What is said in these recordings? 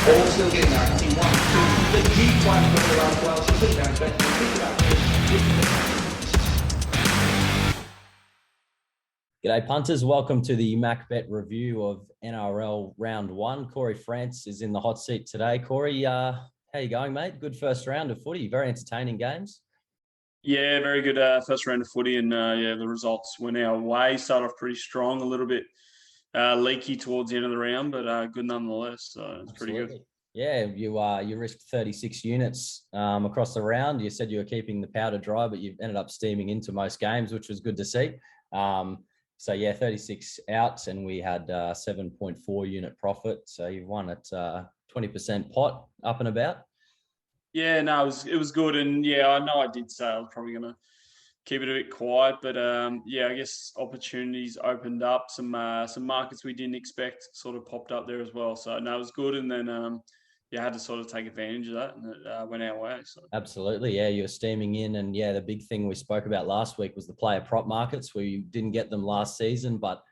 All still getting there. I can see 1, 2. The G trying to put it around as well. She's putting down bench. Think about this. G'day punters, welcome to the MacBet review of NRL round 1. Cory France is in the hot seat today. Cory, how you going, mate? Good first round of footy, very entertaining games. Yeah, very good first round of footy, and the results went our way. Started off pretty strong, a little bit leaky towards the end of the round, but good nonetheless. So it's pretty good. Yeah, you risked 36 units across the round. You said you were keeping the powder dry, but you ended up steaming into most games, which was good to see. So yeah, 36 outs, and we had 7.4 unit profit. So you've won at 20% pot, up and about. Yeah, no, it was good, and yeah, I know I did say I was probably going to keep it a bit quiet, but yeah, I guess opportunities opened up. Some markets we didn't expect sort of popped up there as well. So no, it was good, and then yeah, I had to sort of take advantage of that, and it went our way. So absolutely, yeah, you were steaming in, and yeah, the big thing we spoke about last week was the player prop markets, where you didn't get them last season, but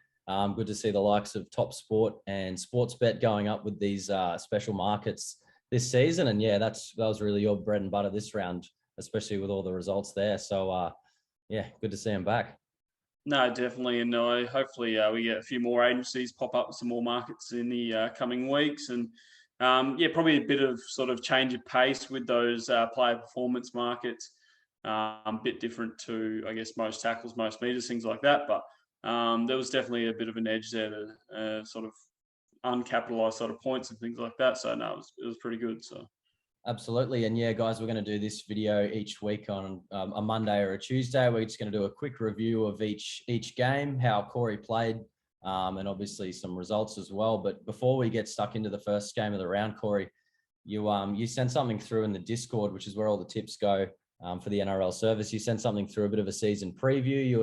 good to see the likes of Top Sport and Sportsbet going up with these special markets this season. And yeah, that was really your bread and butter this round, especially with all the results there. So yeah, good to see him back. No, definitely, and hopefully we get a few more agencies pop up with some more markets in the coming weeks, and yeah, probably a bit of sort of change of pace with those player performance markets. A bit different to, I guess, most tackles, most meters, things like that. But there was definitely a bit of an edge there to sort of uncapitalized sort of points and things like that. So no, it was pretty good. So absolutely. And yeah, guys, we're going to do this video each week on a Monday or a Tuesday. We're just going to do a quick review of each game, how Cory played, and obviously some results as well. But before we get stuck into the first game of the round, Cory, you sent something through in the Discord, which is where all the tips go for the NRL service. You sent something through, a bit of a season preview. You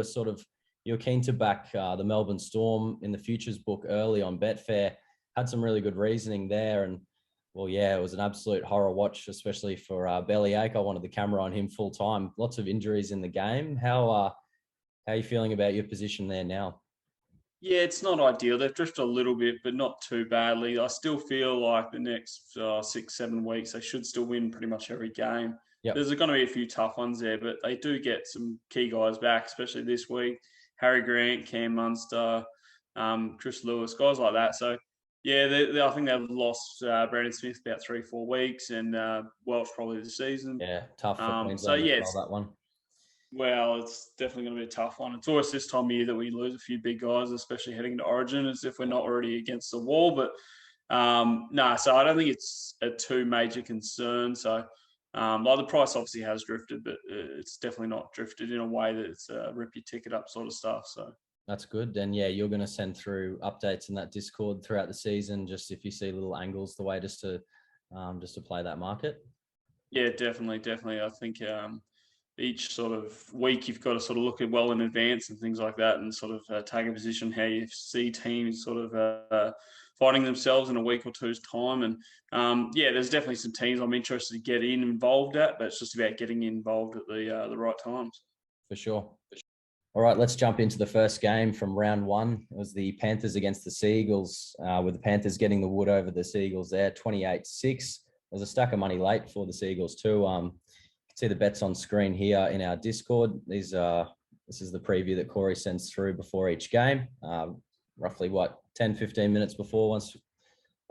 were keen to back the Melbourne Storm in the futures book early on Betfair. Had some really good reasoning there, and well, yeah, it was an absolute horror watch, especially for Bellyache. I wanted the camera on him full time. Lots of injuries in the game. How are you feeling about your position there now? Yeah, it's not ideal. They've drifted a little bit, but not too badly. I still feel like the next 6-7 weeks they should still win pretty much every game. Yep. There's going to be a few tough ones there, but they do get some key guys back, especially this week. Harry Grant, Cam Munster, Chris Lewis, guys like that. So yeah, I think they've lost Brandon Smith about 3-4 weeks, and Welch probably the season. Yeah, tough for Queensland. So yeah, that one. Well, it's definitely going to be a tough one. It's always this time of year that we lose a few big guys, especially heading into Origin, as if we're not already against the wall. But so I don't think it's a too major concern. So like the price obviously has drifted, but it's definitely not drifted in a way that it's rip your ticket up sort of stuff. So that's good. And yeah, you're going to send through updates in that Discord throughout the season, just if you see little angles, the way just to play that market. Yeah, definitely. I think each sort of week you've got to sort of look at well in advance and things like that, and sort of take a position how you see teams sort of finding themselves in a week or two's time. And yeah, there's definitely some teams I'm interested to get involved at, but it's just about getting involved at the right times. For sure. All right, let's jump into the first game from round 1. It was the Panthers against the Sea Eagles, with the Panthers getting the wood over the Sea Eagles there, 28-6. There's a stack of money late for the Sea Eagles too. You can see the bets on screen here in our Discord. This is the preview that Cory sends through before each game, roughly 10-15 minutes before once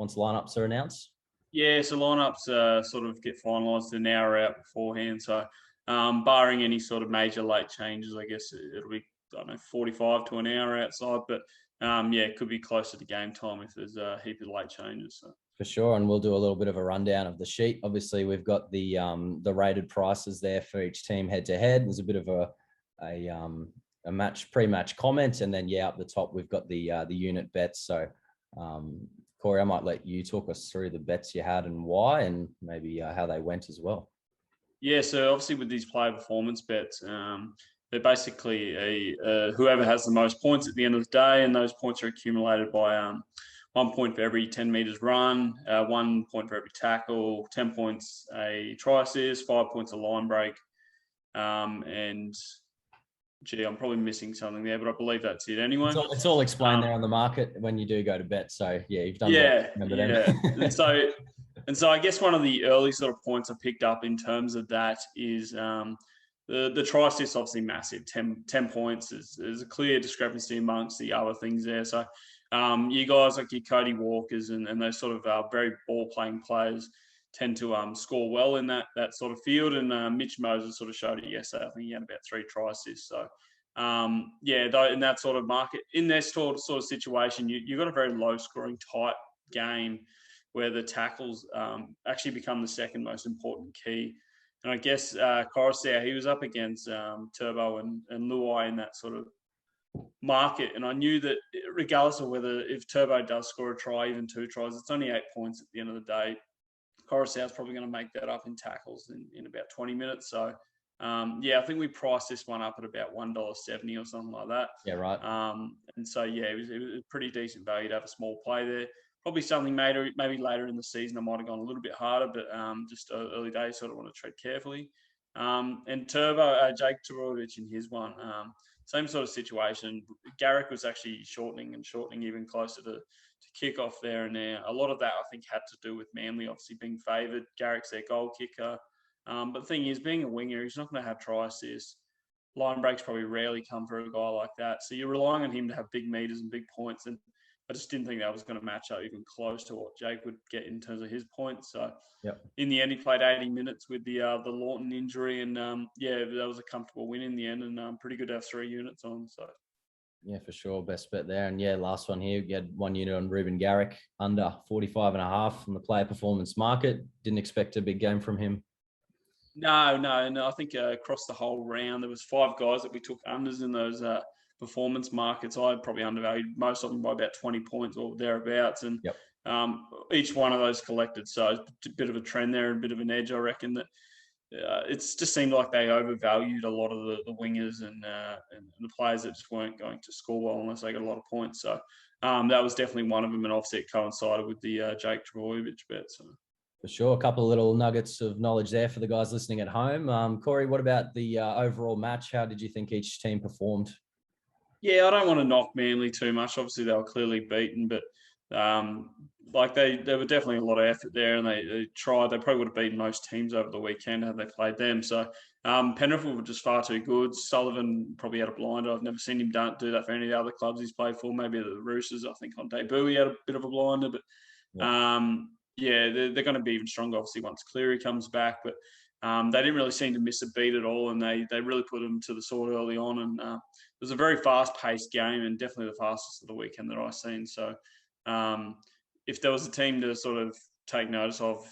lineups are announced. Yeah, so lineups sort of get finalised an hour out beforehand. So barring any sort of major late changes, I guess it'll be, I don't know, 45 to an hour outside. But yeah, it could be closer to game time if there's a heap of late changes. So. For sure, and we'll do a little bit of a rundown of the sheet. Obviously, we've got the rated prices there for each team head to head. There's a bit of a match pre-match comment, and then yeah, up the top we've got the unit bets. So, Cory, I might let you talk us through the bets you had and why, and maybe how they went as well. Yeah, so obviously with these player performance bets, they're basically whoever has the most points at the end of the day, and those points are accumulated by 1 point for every 10 meters run, 1 point for every tackle, 10 points a try assist, 5 points a line break, and gee, I'm probably missing something there, but I believe that's it anyway. It's all explained there on the market when you do go to bet. So yeah, you've done well. Remember them. So And so I guess one of the early sort of points I picked up in terms of that is the try assist obviously massive. 10 points is a clear discrepancy amongst the other things there. So you guys like your Cody Walkers and those sort of very ball playing players tend to score well in that sort of field. And Mitch Moses sort of showed it yesterday. I think he had about 3 try assists. So in that sort of market, in this sort of situation, you've got a very low scoring tight game where the tackles actually become the second most important key. And I guess Coruscant, he was up against Turbo and Luai in that sort of market. And I knew that regardless of whether if Turbo does score a try, even 2 tries, it's only 8 points at the end of the day. Coruscant's probably going to make that up in tackles in about 20 minutes. So, I think we priced this one up at about $1.70 or something like that. Yeah, right. And so, it was pretty decent value to have a small play there. Probably something maybe later in the season I might have gone a little bit harder, but just early days, sort of want to tread carefully. And Turbo, Jake Torovic in his one, same sort of situation. Garrick was actually shortening even closer to kickoff there. And a lot of that, I think, had to do with Manly obviously being favoured. Garrick's their goal kicker. But the thing is, being a winger, he's not going to have try assists. Line breaks probably rarely come for a guy like that. So you're relying on him to have big meters and big points. And I just didn't think that was going to match up even close to what Jake would get in terms of his points. So in the end, he played 80 minutes with the Lawton injury. And that was a comfortable win in the end, and pretty good to have 3 units on. So. Yeah, for sure. Best bet there. And last one here, we had 1 unit on Ruben Garrick, under 45.5 from the player performance market. Didn't expect a big game from him. No. I think across the whole round, there was 5 guys that we took unders in those performance markets. I probably undervalued most of them by about 20 points or thereabouts. And each one of those collected. So it's a bit of a trend there and a bit of an edge, I reckon, that it's just seemed like they overvalued a lot of the wingers and the players that just weren't going to score well unless they got a lot of points. So that was definitely one of them, and obviously it coincided with the Jake Trbojevic bet. So. For sure. A couple of little nuggets of knowledge there for the guys listening at home. Corey, what about the overall match? How did you think each team performed? Yeah, I don't want to knock Manly too much. Obviously, they were clearly beaten, but there were definitely a lot of effort there, and they tried. They probably would have beaten most teams over the weekend had they played them. So Penrith were just far too good. Sullivan probably had a blinder. I've never seen him do that for any of the other clubs he's played for. Maybe the Roosters, I think on debut he had a bit of a blinder, but they're going to be even stronger obviously once Cleary comes back. But they didn't really seem to miss a beat at all, and they really put them to the sword early on. And it was a very fast-paced game, and definitely the fastest of the weekend that I've seen. So if there was a team to sort of take notice of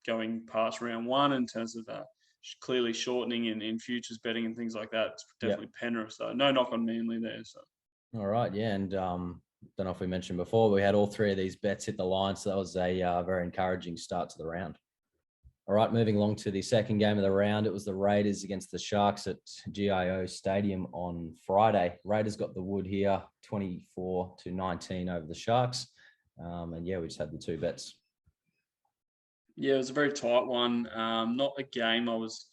going past round 1 in terms of clearly shortening in futures betting and things like that, it's definitely Penrith. So no knock on Manly there. So. All right, and don't know if we mentioned before, but we had all 3 of these bets hit the line, so that was a very encouraging start to the round. All right, moving along to the second game of the round. It was the Raiders against the Sharks at GIO Stadium on Friday. Raiders got the wood here, 24-19 over the Sharks. We just had the 2 bets. Yeah, it was a very tight one. Not a game I was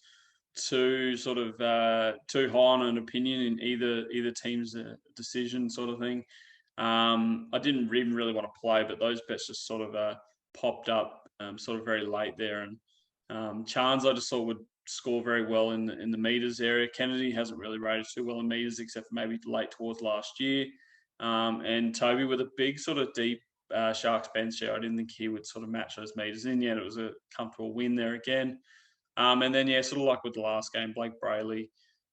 too high on an opinion in either team's decision sort of thing. I didn't even really want to play, but those bets just sort of popped up sort of very late there. And Chance I just thought would score very well in the meters area. Kennedy hasn't really rated too well in meters, except for maybe late towards last year. And Toby with a big sort of deep Sharks bench share. I didn't think he would sort of match those meters in yet. It was a comfortable win there again. And then, sort of like with the last game, Blake Brayley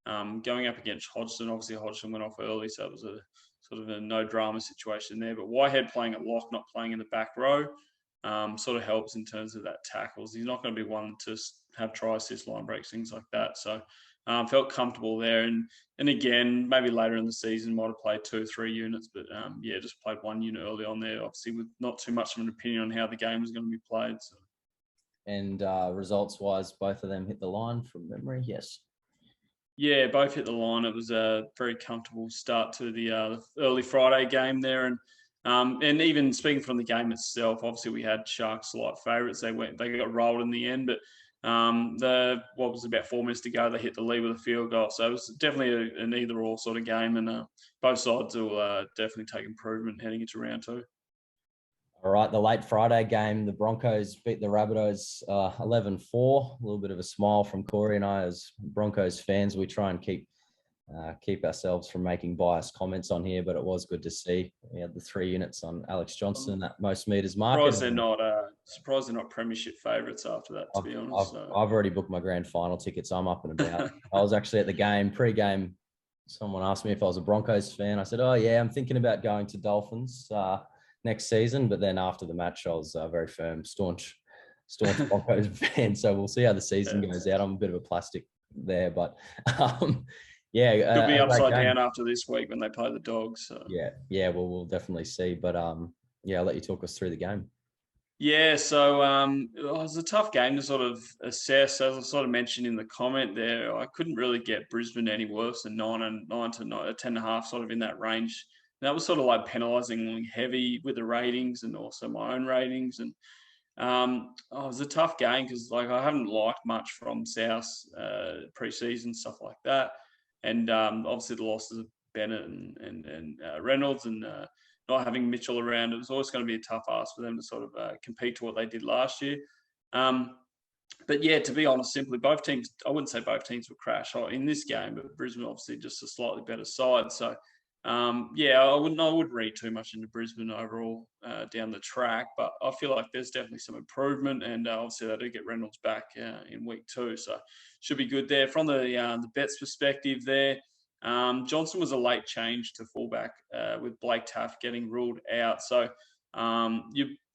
going up against Hodgson. Obviously, Hodgson went off early, so it was a sort of a no-drama situation there. But Whitehead playing at lock, not playing in the back row, sort of helps in terms of that tackles. He's not going to be one to have try assist, line breaks, things like that. So felt comfortable there. And again, maybe later in the season, might have played 2 or 3 units, but just played 1 unit early on there, obviously with not too much of an opinion on how the game was going to be played. So. And results-wise, both of them hit the line from memory, yes? Yeah, both hit the line. It was a very comfortable start to the early Friday game there. And even speaking from the game itself, obviously we had Sharks slight favourites. They got rolled in the end, but what was about 4 minutes to go, they hit the lead with a field goal. So it was definitely an either-or sort of game, and both sides will definitely take improvement heading into round 2. All right, the late Friday game, the Broncos beat the Rabbitohs 11-4. A little bit of a smile from Corey and I as Broncos fans. We try and keep ourselves from making biased comments on here, but it was good to see. We had the 3 units on Alex Johnson, that most meters market. Surprised they're not premiership favourites after that, to be honest. I've already booked my grand final tickets. I'm up and about. I was actually at the game, pre-game. Someone asked me if I was a Broncos fan. I said, oh, yeah, I'm thinking about going to Dolphins next season. But then after the match, I was very firm, staunch Broncos fan. So we'll see how the season goes out. I'm a bit of a plastic there, but yeah. Could be upside down after this week when they play the Dogs. So. Yeah. Well, we'll definitely see. But yeah, I'll let you talk us through the game. Yeah, so it was a tough game to sort of assess. As I sort of mentioned in the comment there, I couldn't really get Brisbane any worse than 9 to 10.5, sort of in that range. And that was sort of like penalising heavy with the ratings and also my own ratings. And it was a tough game because like I haven't liked much from South pre-season, stuff like that. And obviously the losses of Bennett and Reynolds and not having Mitchell around, it was always going to be a tough ask for them to sort of compete to what they did last year. But yeah, to be honest, simply both teams, I wouldn't say both teams would crash in this game, but Brisbane obviously just a slightly better side. So yeah, I wouldn't read too much into Brisbane overall down the track, but I feel like there's definitely some improvement, and obviously they do get Reynolds back in week 2, so should be good there. From the bets perspective there, Johnson was a late change to fullback with Blake Taaffe getting ruled out. So I'm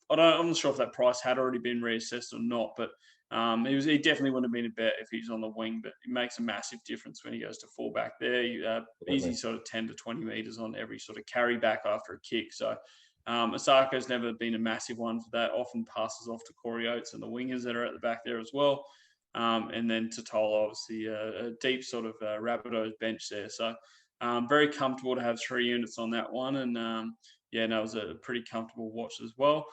not sure if that price had already been reassessed or not, but he definitely wouldn't have been a bet if he's on the wing, but it makes a massive difference when he goes to fullback there. Easy sort of 10 to 20 metres on every sort of carry back after a kick. So Asako's never been a massive one for that, often passes off to Corey Oates and the wingers that are at the back there as well. And then Totola, obviously, a deep sort of Rabbitohs bench there. So very comfortable to have 3 units on that one. And it was a pretty comfortable watch as well.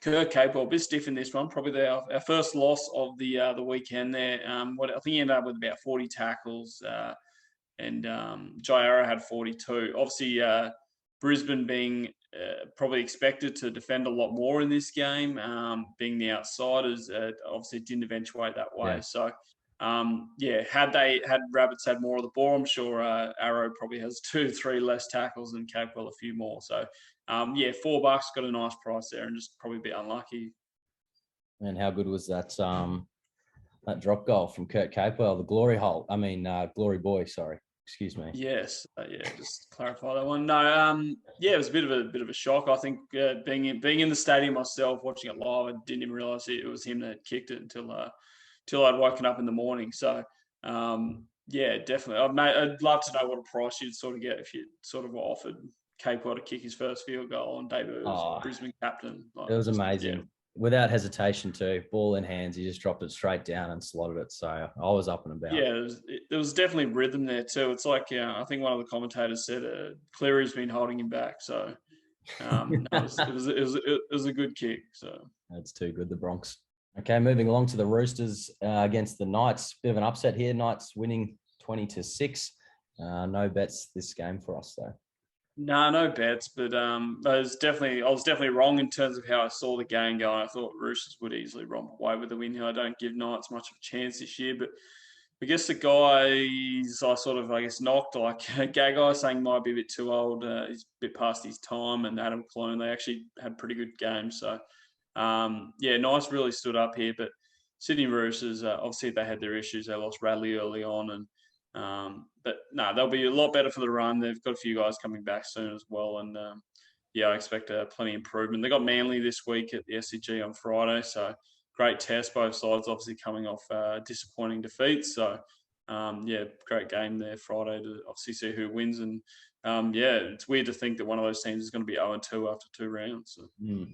Kurt Capewell, a bit stiff in this one. Probably our first loss of the weekend there. I think he ended up with about 40 tackles. And Jairo had 42. Obviously, Brisbane being probably expected to defend a lot more in this game, being the outsiders, obviously didn't eventuate that way. Yeah. So, had Rabbits had more of the ball, I'm sure Arrow probably has 2-3 less tackles and Capewell a few more. So, $4 got a nice price there and just probably a bit unlucky. And how good was that that drop goal from Kurt Capewell, the glory boy, sorry. Excuse me. Yes, just clarify that one. No, it was a bit of a shock. I think being in the stadium myself, watching it live, I didn't even realise it was him that kicked it until I'd woken up in the morning. So, definitely. I'd love to know what a price you'd sort of get if you sort of offered Capewell to kick his first field goal on debut as Brisbane captain. It was amazing. Yeah. Without hesitation too, ball in hands, he just dropped it straight down and slotted it. So I was up and about. Yeah, there was definitely rhythm there too. It's like, I think one of the commentators said Cleary's been holding him back. So it was a good kick. So that's too good, the Bronx. Okay, moving along to the Roosters against the Knights. Bit of an upset here. Knights winning 20-6. No bets this game for us though. No bets, but I was definitely wrong in terms of how I saw the game going. I thought Roosters would easily romp away with the win here. I don't give Knights much of a chance this year, but I guess the guys I knocked, like Gagai saying might be a bit too old. He's a bit past his time, and Adam Clune, they actually had pretty good games. So, Knights really stood up here, but Sydney Roosters, obviously they had their issues. They lost Radley early on, and but no, they'll be a lot better for the run. They've got a few guys coming back soon as well, and I expect plenty of improvement. They got Manly this week at the SCG on Friday, so great test. Both sides obviously coming off disappointing defeats, so great game there Friday to obviously see who wins. And it's weird to think that one of those teams is going to be 0-2 after 2 rounds. So.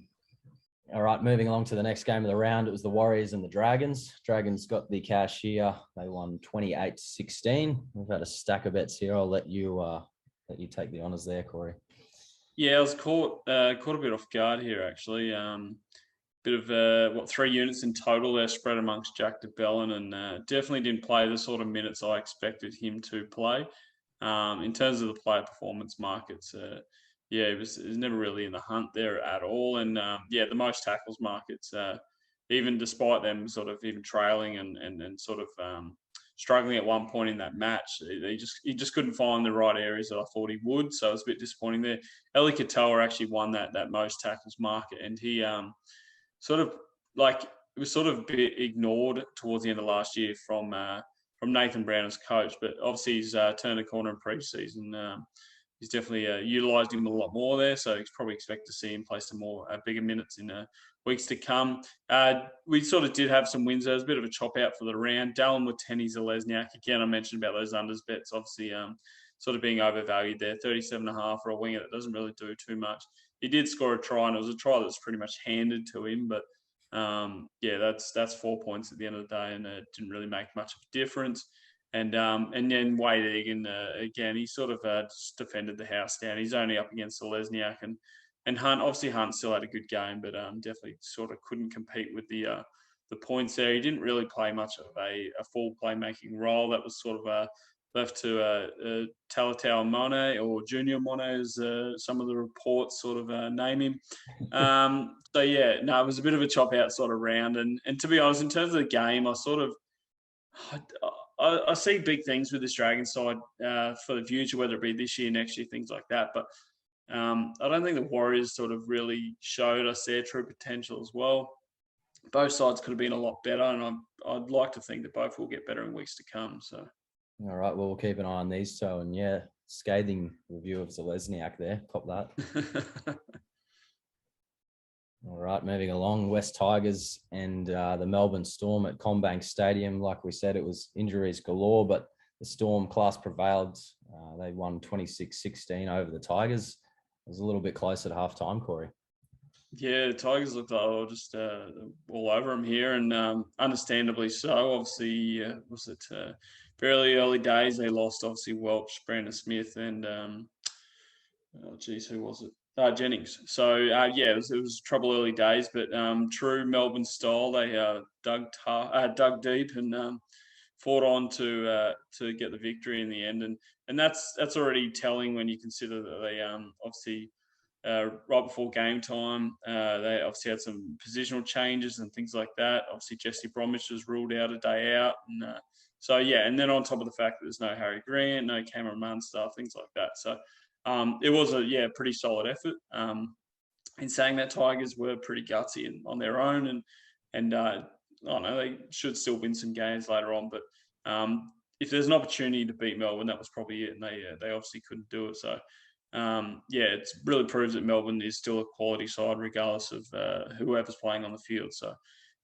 All right, moving along to the next game of the round. It was the Warriors and the Dragons. Dragons got the cash here. They won 28-16. We've had a stack of bets here. I'll let you take the honours there, Corey. Yeah, I was caught a bit off guard here, actually. Bit of 3 units in total there spread amongst Jack de Belin, and definitely didn't play the sort of minutes I expected him to play. In terms of the player performance markets, yeah, he was never really in the hunt there at all. And yeah, the most tackles markets, even despite them sort of even trailing and sort of struggling at one point in that match, he just couldn't find the right areas that I thought he would. So it was a bit disappointing there. Eli Katoa actually won that most tackles market, and he sort of like it was sort of a bit ignored towards the end of last year from Nathan Brown as coach, but obviously he's turned a corner in pre-season. He's definitely utilised him a lot more there, so you probably expect to see him play some more bigger minutes in weeks to come. We sort of did have some wins. There was a bit of a chop out for the round. Dallin Watene-Zelezniak, again, I mentioned about those unders bets, obviously sort of being overvalued there, 37.5 for a winger that doesn't really do too much. He did score a try, and it was a try that was pretty much handed to him, but yeah, that's 4 points at the end of the day, and it didn't really make much of a difference. And then Wade Egan, again, he sort of just defended the house down. He's only up against Zelezniak and Hunt. Obviously, Hunt still had a good game, but definitely sort of couldn't compete with the points there. He didn't really play much of a full playmaking role. That was sort of left to Talatau Monet or Junior Monet, as some of the reports sort of name him. So yeah, no, it was a bit of a chop out sort of round. And to be honest, in terms of the game, I see big things with this Dragon side for the future, whether it be this year, next year, things like that. But I don't think the Warriors sort of really showed us their true potential as well. Both sides could have been a lot better, and I'd like to think that both will get better in weeks to come. So, all right, well, we'll keep an eye on these two, and yeah, scathing review of Zelezniak there. Cop that. All right, moving along, West Tigers and the Melbourne Storm at CommBank Stadium. Like we said, it was injuries galore, but the Storm class prevailed. They won 26-16 over the Tigers. It was a little bit close at halftime, Corey. Yeah, the Tigers looked like they were just all over them here, and understandably so. Obviously, was it fairly early days? They lost, obviously, Welch, Brandon Smith, and who was it? Jennings. So yeah, it was trouble early days, but true Melbourne style, they dug deep and fought on to get the victory in the end, and that's already telling when you consider that they obviously right before game time they obviously had some positional changes and things like that. Obviously Jesse Bromwich was ruled out a day out, and so yeah, and then on top of the fact that there's no Harry Grant, no Cameron Munster, things like that. So it was a pretty solid effort. In saying that, Tigers were pretty gutsy on their own, and I don't know, they should still win some games later on. But if there's an opportunity to beat Melbourne, that was probably it, and they obviously couldn't do it. So yeah, it really proves that Melbourne is still a quality side, regardless of whoever's playing on the field. So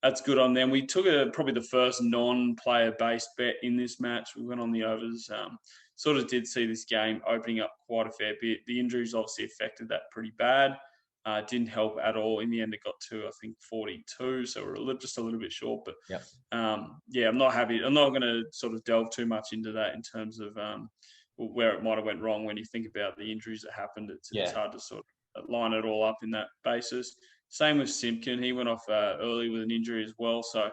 that's good on them. We took probably the first non-player based bet in this match. We went on the overs. Sort of did see this game opening up quite a fair bit. The injuries obviously affected that pretty bad. Didn't help at all. In the end, it got to, I think, 42. So we're just a little bit short. But yep. Yeah, I'm not happy. I'm not going to sort of delve too much into that in terms of where it might have went wrong when you think about the injuries that happened. It's hard to sort of line it all up in that basis. Same with Simpkin. He went off early with an injury as well. So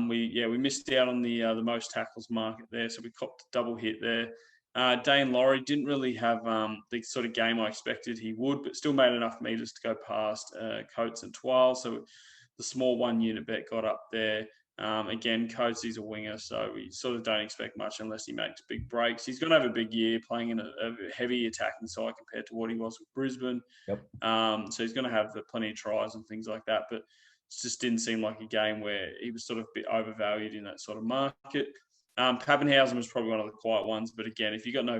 we missed out on the most tackles market there. So we copped a double hit there. Dane Laurie didn't really have the sort of game I expected he would, but still made enough meters to go past Coates and Twile. So the small 1 unit bet got up there. Again, Coates, he's a winger, so we sort of don't expect much unless he makes big breaks. He's going to have a big year playing in a heavy attacking side compared to what he was with Brisbane. Yep. So he's going to have plenty of tries and things like that, but it just didn't seem like a game where he was sort of a bit overvalued in that sort of market. Pappenhausen was probably one of the quiet ones, but again, if you got no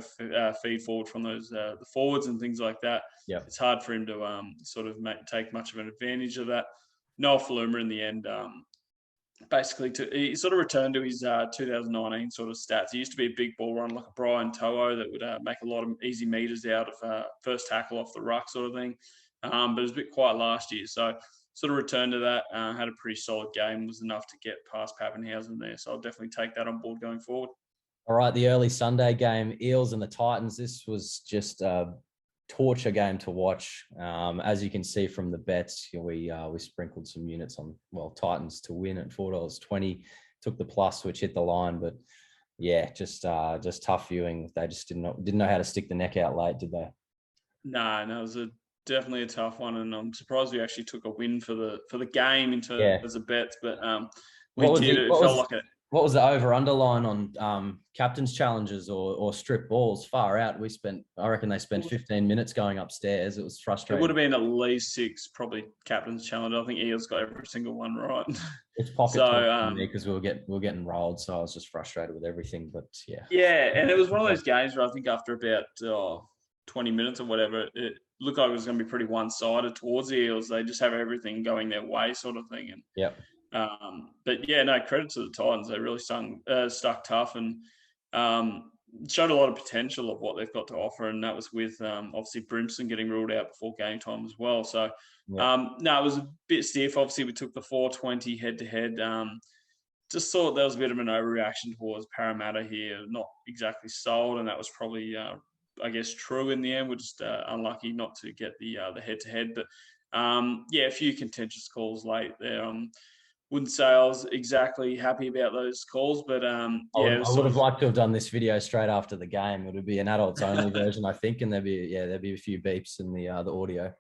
feed forward from those the forwards and things like that, it's hard for him to sort of take much of an advantage of that. Noel Faluma in the end, basically, he sort of returned to his 2019 sort of stats. He used to be a big ball runner like a Brian To'o that would make a lot of easy meters out of first tackle off the ruck sort of thing, but it was a bit quiet last year. So sort of returned to that, had a pretty solid game, was enough to get past Pappenhausen there. So I'll definitely take that on board going forward. All right, the early Sunday game, Eels and the Titans. This was just a torture game to watch. As you can see from the bets, we sprinkled some units on, Titans to win at $4.20. Took the plus, which hit the line, but yeah, just tough viewing. They just didn't know how to stick the neck out late, did they? No, it was definitely a tough one, and I'm surprised we actually took a win for the game in Yeah. terms of bets, but we What was did. the It what felt was like a what was the over underline on captain's challenges or strip balls? Far out. I reckon they spent 15 minutes going upstairs. It was It would frustrating. have been at least 6, probably captain's challenge. I think Eels got every single one right. It's pocket So talk for me because we were getting rolled, so I was just frustrated with everything. But yeah, yeah, and it was one of those games where I think after about 20 minutes or whatever, it looked like it was going to be pretty one-sided towards the Eels. They just have everything going their way, sort of thing. And yeah, but yeah, no, credit to the Titans. They really stuck tough and showed a lot of potential of what they've got to offer. And that was with obviously Brimson getting ruled out before game time as well. So yeah, no, it was a bit stiff. Obviously, we took the 420 head-to-head. Just thought there was a bit of an overreaction towards Parramatta here. Not exactly sold, and that was probably, I guess, true in the end. We're just unlucky not to get the head-to-head. But yeah, a few contentious calls late there. Wouldn't say I was exactly happy about those calls, but yeah, it I was would sort have of liked to have done this video straight after the game. It would be an adults only version, I think, and there'd be a few beeps in the audio.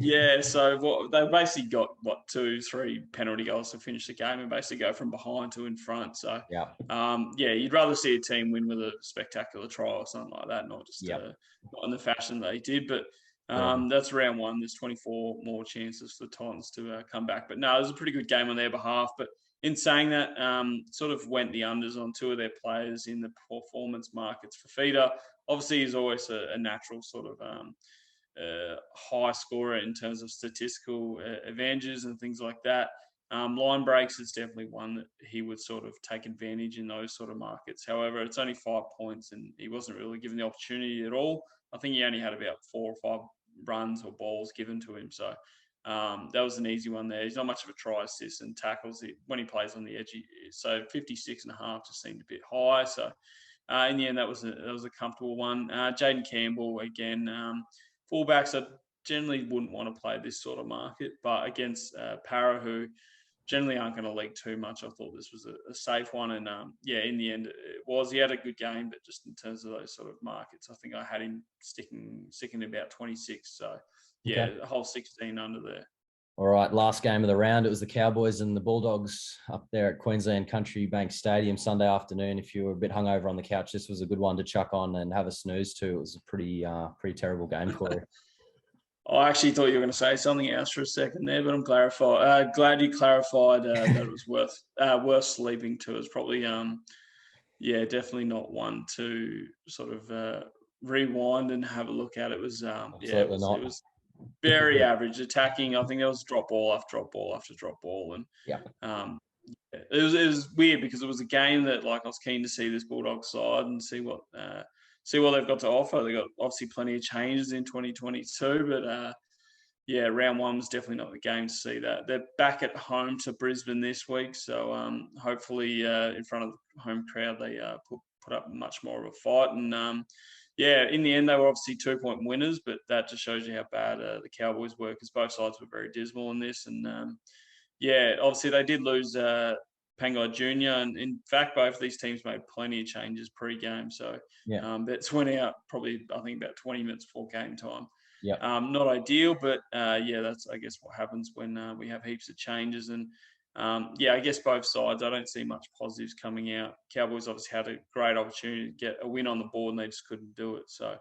yeah. So they basically got 2, 3 penalty goals to finish the game and basically go from behind to in front. So Yeah, yeah, you'd rather see a team win with a spectacular try or something like that, not just yeah, not in the fashion they did. But yeah. that's round one. There's 24 more chances for the Titans to come back. But no, it was a pretty good game on their behalf. But in saying that, sort of went the unders on 2 of their players in the performance markets for feeder. Obviously, he's always a natural sort of high scorer in terms of statistical advantages and things like that. Line breaks is definitely one that he would sort of take advantage in those sort of markets. However, it's only 5 points and he wasn't really given the opportunity at all. I think he only had about 4 or 5 runs or balls given to him. So that was an easy one there. He's not much of a try assist and tackles when he plays on the edge. So 56.5 just seemed a bit high. So in the end, that was a comfortable one. Jaden Campbell, again, fullbacks I generally wouldn't want to play this sort of market, but against Para, who generally aren't going to leak too much, I thought this was a safe one. And yeah, in the end, it was. He had a good game, but just in terms of those sort of markets, I think I had him sticking about 26. So yeah, Okay. a whole 16 under there. All right, last game of the round. It was the Cowboys and the Bulldogs up there at Queensland Country Bank Stadium Sunday afternoon. If you were a bit hungover on the couch, this was a good one to chuck on and have a snooze to. It was a pretty terrible game, Corey. I actually thought you were going to say something else for a second there, but I'm glad you clarified that it was worth sleeping to. It's probably yeah, definitely not one to sort of rewind and have a look at. It was yeah, it was very average attacking. I think there was drop ball after drop ball after drop ball, and yeah, it was weird because it was a game that like I was keen to see this Bulldogs side and see what they've got to offer. They got obviously plenty of changes in 2022, but yeah, round one was definitely not the game to see that. They're back at home to Brisbane this week, so hopefully in front of the home crowd they put up much more of a fight. And yeah, in the end they were obviously 2-point winners, but that just shows you how bad the Cowboys were because both sides were very dismal in this. And yeah, obviously they did lose Pangai Jr. And in fact, both of these teams made plenty of changes pre-game. So yeah, bets went out probably, I think, about 20 minutes before game time. yeah. Not ideal, but yeah, that's, I guess, what happens when we have heaps of changes. And yeah, I guess both sides, I don't see much positives coming out. Cowboys obviously had a great opportunity to get a win on the board and they just couldn't do it. So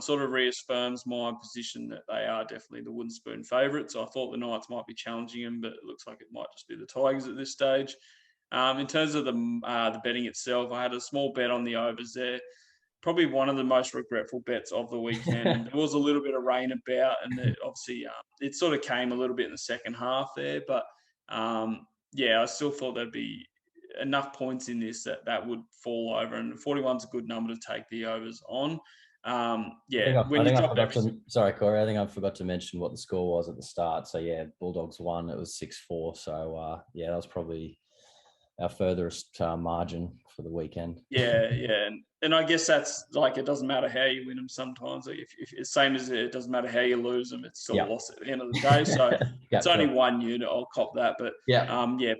sort of reaffirms my position that they are definitely the wooden spoon favourites. I thought the Knights might be challenging them, but it looks like it might just be the Tigers at this stage. In terms of the betting itself, I had a small bet on the overs there. Probably one of the most regretful bets of the weekend. There was a little bit of rain about, and obviously it sort of came a little bit in the second half there. But yeah, I still thought there'd be enough points in this that would fall over, and 41's a good number to take the overs on. Yeah, Sorry, Corey. I think I forgot to mention what the score was at the start. So yeah, Bulldogs won. It was 6-4. So yeah, that was probably our furthest margin for the weekend. Yeah, and I guess that's like it doesn't matter how you win them. Sometimes, if it's same as it doesn't matter how you lose them, it's still a loss at the end of the day. So it's only one unit. I'll cop that, but yeah,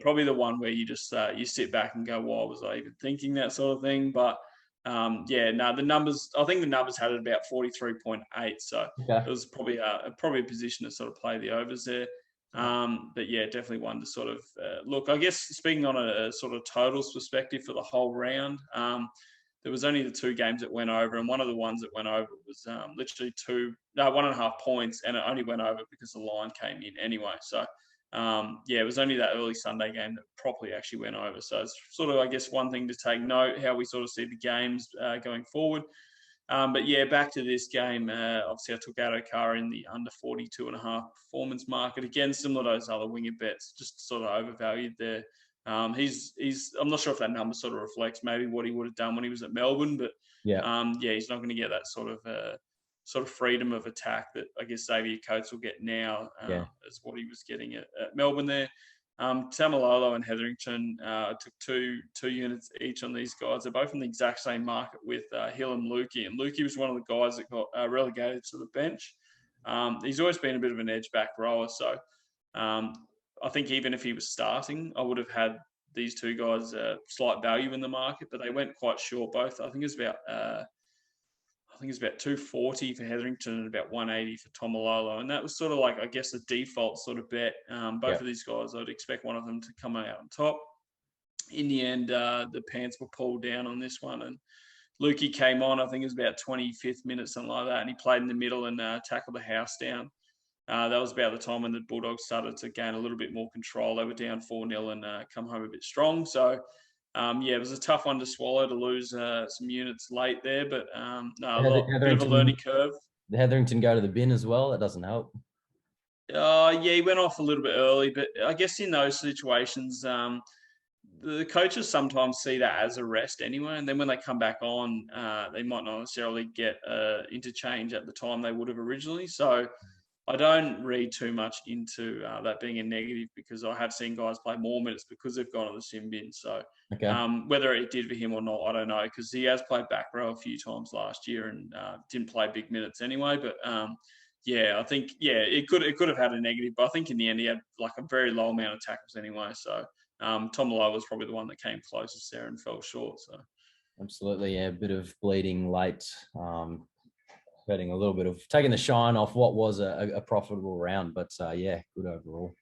probably the one where you just you sit back and go, "Why was I even thinking that sort of thing?" But yeah, no, the numbers. I think the numbers had it about 43.8, so Okay. it was probably a position to sort of play the overs there. But yeah, definitely one to sort of look. I guess speaking on a sort of totals perspective for the whole round, there was only the 2 games that went over, and one of the ones that went over was literally 1.5 points, and it only went over because the line came in anyway. So yeah, it was only that early Sunday game that properly actually went over. So it's sort of, I guess, one thing to take note, how we sort of see the games going forward. But yeah, back to this game. Obviously, I took out Okara in the under 42.5 performance market. Again, similar to those other winger bets, just sort of overvalued there. He's. I'm not sure if that number sort of reflects maybe what he would have done when he was at Melbourne, but Yeah. yeah, he's not going to get that sort of freedom of attack that I guess Xavier Coates will get now, Yeah. as what he was getting at Melbourne there. Tamalolo and Hetherington took two units each on these guys. They're both in the exact same market with Hill and Lukey. And Lukey was one of the guys that got relegated to the bench. He's always been a bit of an edge back rower. So I think even if he was starting, I would have had these 2 guys slight value in the market, but they went quite short both. I think it's about 240 for Hetherington and about 180 for Tomalolo. And that was sort of like, I guess, the default sort of bet. Both of these guys, I'd expect one of them to come out on top. In the end, the pants were pulled down on this one. And Lukey came on, I think it was about 25th minute, something like that. And he played in the middle and tackled the house down. That was about the time when the Bulldogs started to gain a little bit more control. They were down 4-0 and come home a bit strong. So, yeah, it was a tough one to swallow to lose some units late there, but no, bit of a learning curve. The Hetherington go to the bin as well. That doesn't help. Yeah, he went off a little bit early, but I guess in those situations, the coaches sometimes see that as a rest anyway, and then when they come back on, they might not necessarily get interchange at the time they would have originally. So I don't read too much into that being a negative, because I have seen guys play more minutes because they've gone to the sin bin. So whether it did for him or not, I don't know, because he has played back row a few times last year and didn't play big minutes anyway. But yeah, I think it could have had a negative, but I think in the end he had like a very low amount of tackles anyway. So Tomalo was probably the one that came closest there and fell short. So absolutely, yeah, a bit of bleeding late. Getting a little bit of taking the shine off what was a profitable round, but yeah, good overall.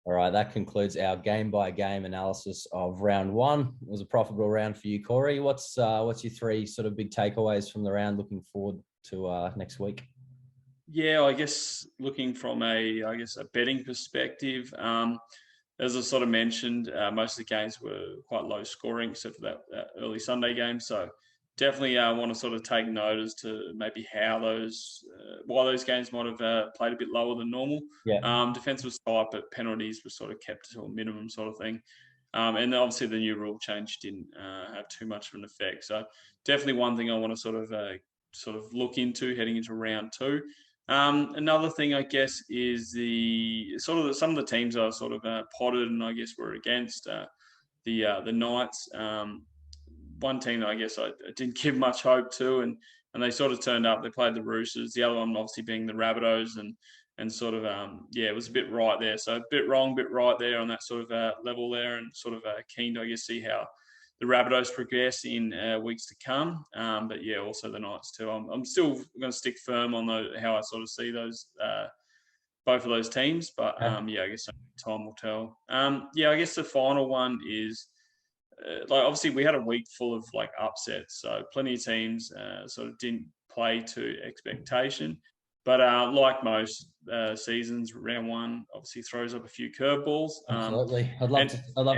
All right, that concludes our game by game analysis of round 1. It was a profitable round for you, Corey. What's your 3 sort of big takeaways from the round? Looking forward to next week. Yeah, I guess looking from a betting perspective, as I sort of mentioned, most of the games were quite low scoring, except for that early Sunday game. So definitely want to sort of take note as to maybe how why those games might have played a bit lower than normal. Yeah. Defense was tight, but penalties were sort of kept to a minimum sort of thing. And then obviously the new rule change didn't have too much of an effect. So definitely one thing I want to sort of look into heading into round 2. Another thing, I guess, is some of the teams I sort of potted and I guess were against the Knights. One team that I guess I didn't give much hope to, and they sort of turned up. They played the Roosters. The other one obviously being the Rabbitohs, and sort of it was a bit right there. So a bit wrong, bit right there on that sort of level there, and sort of keen to I guess see how the Rabbitohs progress in weeks to come. But yeah, also the Knights too. I'm still going to stick firm on how I sort of see those both of those teams. But yeah, I guess time will tell. Yeah, I guess the final one is like obviously we had a week full of like upsets, so plenty of teams sort of didn't play to expectation. But like most seasons, round 1 obviously throws up a few curveballs. Absolutely, I'd love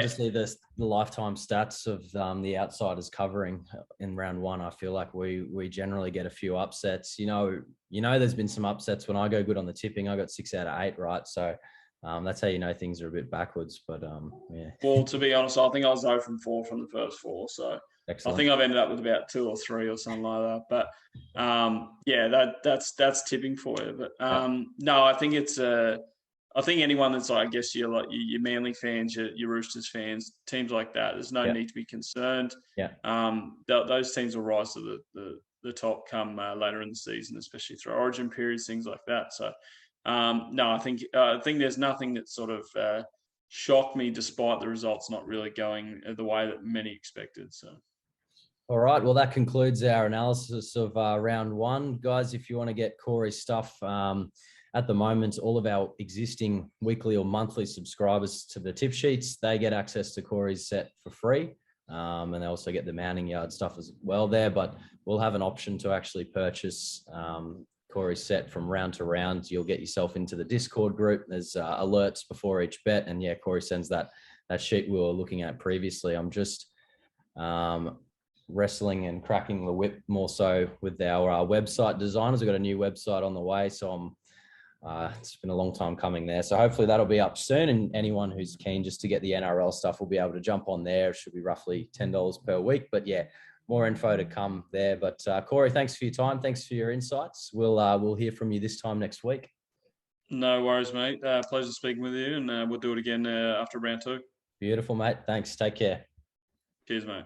to see the lifetime stats of the outsiders covering in round 1. I feel like we generally get a few upsets. You know, there's been some upsets when I go good on the tipping. I got 6 out of 8, right? So that's how you know things are a bit backwards. But yeah. Well, to be honest, I think I was 0 from 4 from the first 4, so. Excellent. I think I've ended up with about 2 or 3 or something like that. But yeah, that's tipping for you. But no, I think it's I think anyone that's like, I guess you're like your Manly fans, your Roosters fans, teams like that, there's no need to be concerned. Yeah. Those teams will rise to the top come later in the season, especially through Origin periods, things like that. So no, I think there's nothing that sort of shocked me, despite the results not really going the way that many expected. So. All right. Well, that concludes our analysis of round one. Guys, if you want to get Cory's stuff, at the moment, all of our existing weekly or monthly subscribers to the tip sheets, they get access to Cory's set for free. And they also get the mounting yard stuff as well there. But we'll have an option to actually purchase Cory's set from round to round. You'll get yourself into the Discord group. There's alerts before each bet. And yeah, Cory sends that sheet we were looking at previously. I'm just wrestling and cracking the whip more so with our website designers. We've got a new website on the way, so it's been a long time coming there. So hopefully that'll be up soon, and anyone who's keen just to get the NRL stuff will be able to jump on there. It should be roughly $10 per week, but yeah, more info to come there. But Cory, thanks for your time. Thanks for your insights. We'll hear from you this time next week. No worries, mate. Pleasure speaking with you, and we'll do it again after round two. Beautiful, mate. Thanks. Take care. Cheers, mate.